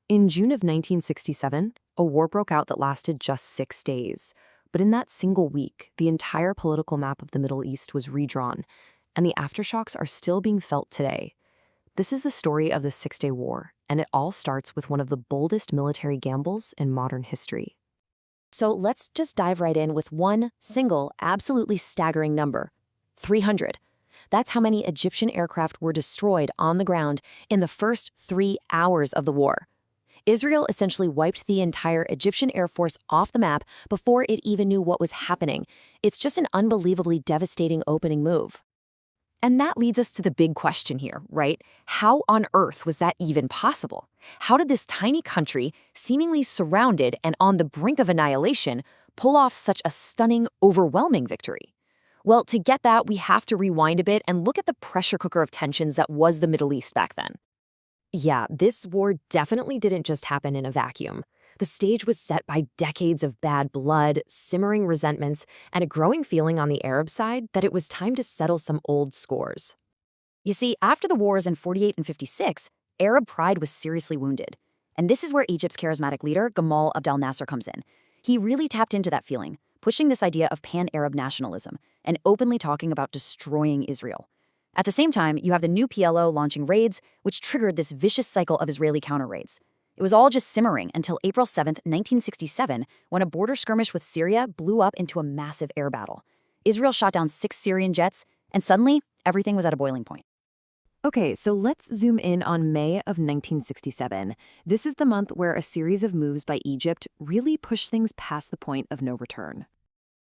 In June of 1967, a war broke out that lasted just 6 days. But in that single week, the entire political map of the Middle East was redrawn, and the aftershocks are still being felt today. This is the story of the Six-Day War, and it all starts with one of the boldest military gambles in modern history. So let's just dive right in with one single, absolutely staggering number: 300. That's how many Egyptian aircraft were destroyed on the ground in the first 3 hours of the war. Israel essentially wiped the entire Egyptian Air Force off the map before it even knew what was happening. It's just an unbelievably devastating opening move. And that leads us to the big question here, right? How on earth was that even possible? How did this tiny country, seemingly surrounded and on the brink of annihilation, pull off such a stunning, overwhelming victory? Well, to get that, we have to rewind a bit and look at the pressure cooker of tensions that was the Middle East back then. Yeah, this war definitely didn't just happen in a vacuum. The stage was set by decades of bad blood, simmering resentments, and a growing feeling on the Arab side that it was time to settle some old scores. You see, after the wars in 48 and 56, Arab pride was seriously wounded. And this is where Egypt's charismatic leader, Gamal Abdel Nasser, comes in. He really tapped into that feeling, pushing this idea of pan-Arab nationalism and openly talking about destroying Israel. At the same time, you have the new PLO launching raids, which triggered this vicious cycle of Israeli counter-raids. It was all just simmering until April 7, 1967, when a border skirmish with Syria blew up into a massive air battle. Israel shot down 6 Syrian jets, and suddenly, everything was at a boiling point. Okay, so let's zoom in on May of 1967. This is the month where a series of moves by Egypt really pushed things past the point of no return.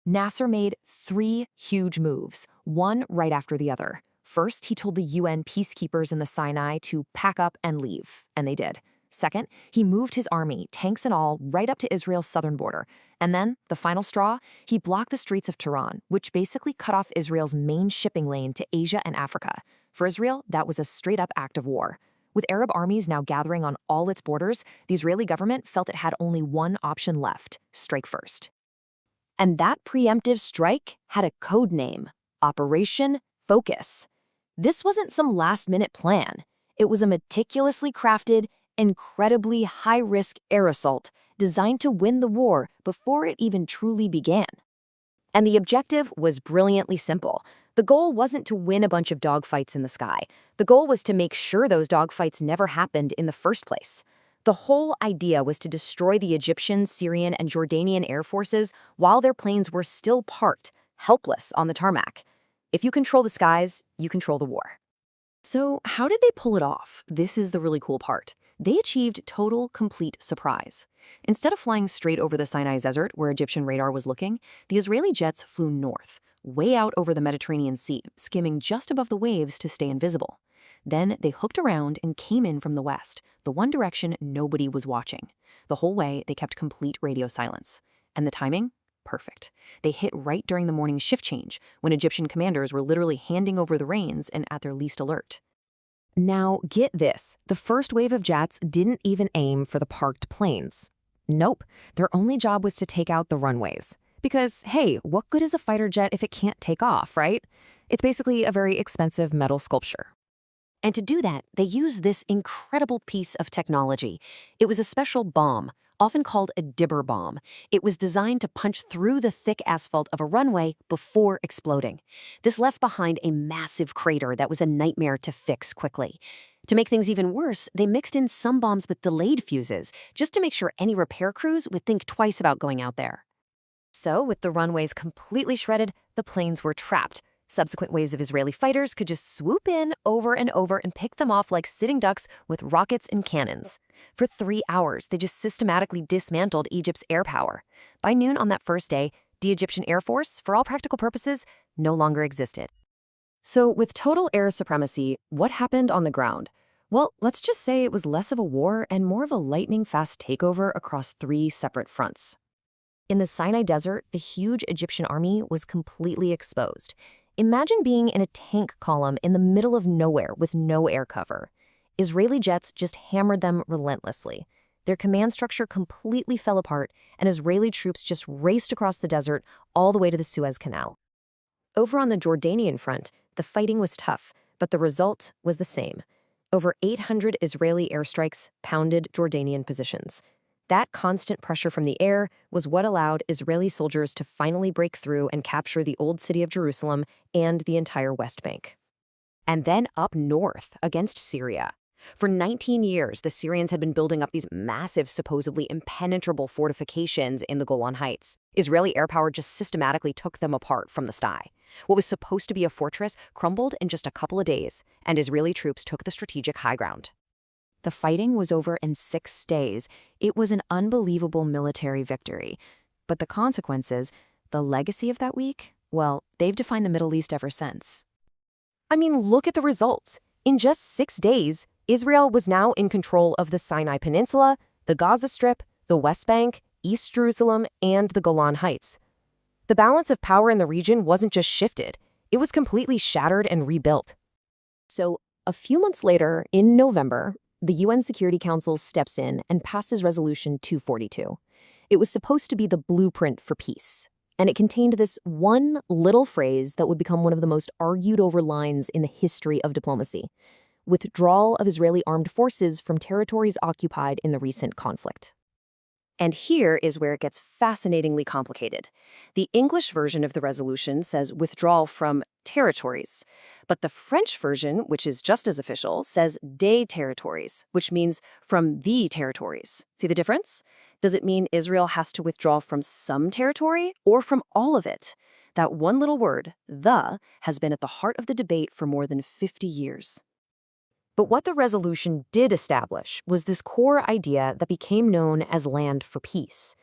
Nasser made 3 huge moves, one right after the other. First, he told the UN peacekeepers in the Sinai to pack up and leave, and they did. Second, he moved his army, tanks and all, right up to Israel's southern border. And then, the final straw, he blocked the Straits of Tiran, which basically cut off Israel's main shipping lane to Asia and Africa. For Israel, that was a straight-up act of war. With Arab armies now gathering on all its borders, the Israeli government felt it had only one option left: strike first. And that preemptive strike had a code name: Operation Focus. This wasn't some last-minute plan. It was a meticulously crafted, incredibly high-risk air assault designed to win the war before it even truly began. And the objective was brilliantly simple. The goal wasn't to win a bunch of dogfights in the sky. The goal was to make sure those dogfights never happened in the first place. The whole idea was to destroy the Egyptian, Syrian, and Jordanian air forces while their planes were still parked, helpless on the tarmac. If you control the skies, you control the war. So how did they pull it off? This is the really cool part. They achieved total, complete surprise. Instead of flying straight over the Sinai Desert, where Egyptian radar was looking, the Israeli jets flew north, way out over the Mediterranean Sea, skimming just above the waves to stay invisible. Then they hooked around and came in from the west, the one direction nobody was watching. The whole way, they kept complete radio silence. And the timing? Perfect. They hit right during the morning shift change, when Egyptian commanders were literally handing over the reins and at their least alert. Now, get this. The first wave of jets didn't even aim for the parked planes. Nope. Their only job was to take out the runways. Because, hey, what good is a fighter jet if it can't take off, right? It's basically a very expensive metal sculpture. And to do that, they used this incredible piece of technology. It was a special bomb, often called a dibber bomb. It was designed to punch through the thick asphalt of a runway before exploding. This left behind a massive crater that was a nightmare to fix quickly. To make things even worse, they mixed in some bombs with delayed fuses, just to make sure any repair crews would think twice about going out there. So, with the runways completely shredded, the planes were trapped. Subsequent waves of Israeli fighters could just swoop in over and pick them off like sitting ducks with rockets and cannons. For 3 hours, they just systematically dismantled Egypt's air power. By noon on that first day, the Egyptian Air Force, for all practical purposes, no longer existed. So, with total air supremacy, what happened on the ground? Well, let's just say it was less of a war and more of a lightning-fast takeover across 3 separate fronts. In the Sinai Desert, the huge Egyptian army was completely exposed. Imagine being in a tank column in the middle of nowhere with no air cover. Israeli jets just hammered them relentlessly. Their command structure completely fell apart, and Israeli troops just raced across the desert all the way to the Suez Canal. Over on the Jordanian front, the fighting was tough, but the result was the same. Over 800 Israeli airstrikes pounded Jordanian positions. That constant pressure from the air was what allowed Israeli soldiers to finally break through and capture the old city of Jerusalem and the entire West Bank. And then up north against Syria. For 19 years, the Syrians had been building up these massive, supposedly impenetrable fortifications in the Golan Heights. Israeli air power just systematically took them apart from the sky. What was supposed to be a fortress crumbled in just a couple of days, and Israeli troops took the strategic high ground. The fighting was over in 6 days. It was an unbelievable military victory. But the consequences, the legacy of that week, well, they've defined the Middle East ever since. I mean, look at the results. In just 6 days, Israel was now in control of the Sinai Peninsula, the Gaza Strip, the West Bank, East Jerusalem, and the Golan Heights. The balance of power in the region wasn't just shifted, it was completely shattered and rebuilt. So, a few months later, in November, the UN Security Council steps in and passes Resolution 242. It was supposed to be the blueprint for peace, and it contained this one little phrase that would become one of the most argued over lines in the history of diplomacy: withdrawal of Israeli armed forces from territories occupied in the recent conflict. And here is where it gets fascinatingly complicated. The English version of the resolution says withdrawal from territories, but the French version, which is just as official, says des territories, which means from the territories. See the difference? Does it mean Israel has to withdraw from some territory or from all of it? That one little word, the, has been at the heart of the debate for more than 50 years. But what the resolution did establish was this core idea that became known as land for peace.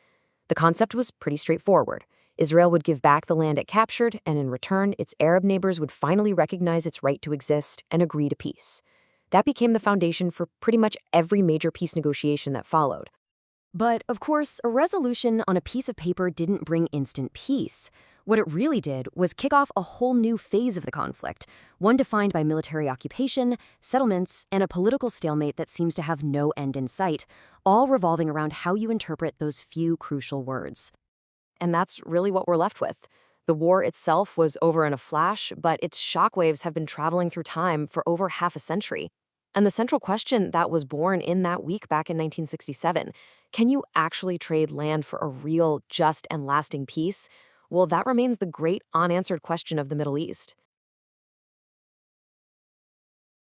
The concept was pretty straightforward. Israel would give back the land it captured, and in return, its Arab neighbors would finally recognize its right to exist and agree to peace. That became the foundation for pretty much every major peace negotiation that followed. But, of course, a resolution on a piece of paper didn't bring instant peace. What it really did was kick off a whole new phase of the conflict, one defined by military occupation, settlements, and a political stalemate that seems to have no end in sight, all revolving around how you interpret those few crucial words. And that's really what we're left with. The war itself was over in a flash, but its shockwaves have been traveling through time for over half a century. And the central question that was born in that week back in 1967, can you actually trade land for a real, just, and lasting peace? Well, that remains the great unanswered question of the Middle East.